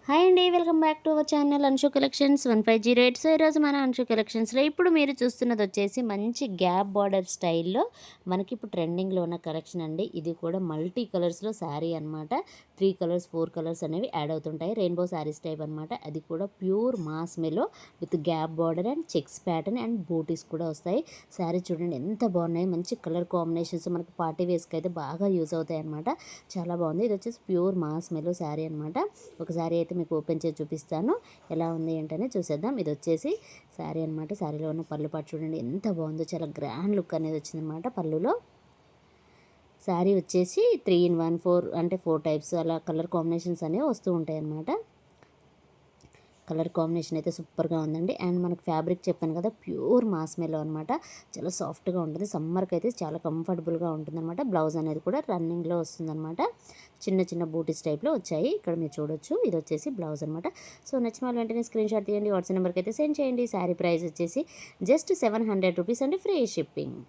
Hi అండి, welcome back to our channel Anshu collections 1508. So ఈరోజు మన అన్షు కలెక్షన్స్లో ఇప్పుడు మీరు చూస్తున్నది వచ్చేసి మంచి గ్యాప్ బార్డర్ స్టైల్లో మనకి ఇప్పుడు ట్రెండింగ్లో ఉన్న కలెక్షన్ అండి. ఇది కూడా మల్టీ కలర్స్లో శారీ అనమాట. 3 కలర్స్ 4 కలర్స్ అనేవి యాడ్ అవుతుంటాయి. రెయిన్బో శారీస్ టైప్ అనమాట. అది కూడా ప్యూర్ మాస్ మెలో with gap border and checks pattern and బూటీస్ కూడా వస్తాయి. శారీ చూడండి ఎంత బాగున్నాయి. మంచి కలర్ కాంబినేషన్స్ మనకి పార్టీ వేస్కి అయితే బాగా యూజ్ అవుతాయి అనమాట. చాలా బాగుంది. ఇది వచ్చేసి ప్యూర్ మాస్ మెలో శారీ అనమాట. ఒక శారీ అయితే మీకు ఓపెన్ చేసి చూపిస్తాను, ఎలా ఉంది ఏంటనే చూసేద్దాం. ఇది వచ్చేసి శారీ అనమాట. శారీలో ఉన్న పళ్ళు పాటు చూడండి ఎంత బాగుందో, చాలా గ్రాండ్ లుక్ అనేది వచ్చిందనమాట పళ్ళులో. శారీ వచ్చేసి 3 in 1 4 అంటే 4 టైప్స్ అలా కలర్ కాంబినేషన్స్ అనేవి వస్తూ ఉంటాయి అన్నమాట. కలర్ కాంబినేషన్ అయితే సూపర్గా ఉందండి. అండ్ మనకు ఫ్యాబ్రిక్ చెప్పాను కదా, ప్యూర్ మాస్ మెలో అనమాట. చాలా సాఫ్ట్గా ఉంటుంది. సమ్మర్కి అయితే చాలా కంఫర్టబుల్గా ఉంటుందన్నమాట. బ్లౌజ్ అనేది కూడా రన్నింగ్లో వస్తుందన్నమాట. చిన్న చిన్న బూటీస్ టైప్లో వచ్చాయి. ఇక్కడ మీరు చూడొచ్చు. ఇది వచ్చేసి బ్లౌజ్ అనమాట. సో నచ్చిన వాళ్ళు వెంటనే స్క్రీన్ షాట్ తీయండి, వాట్సాప్ నెంబర్కి అయితే సెండ్ చేయండి. శారీ ప్రైస్ వచ్చేసి జస్ట్ 700 రూపీస్ అండి, ఫ్రీ షిప్పింగ్.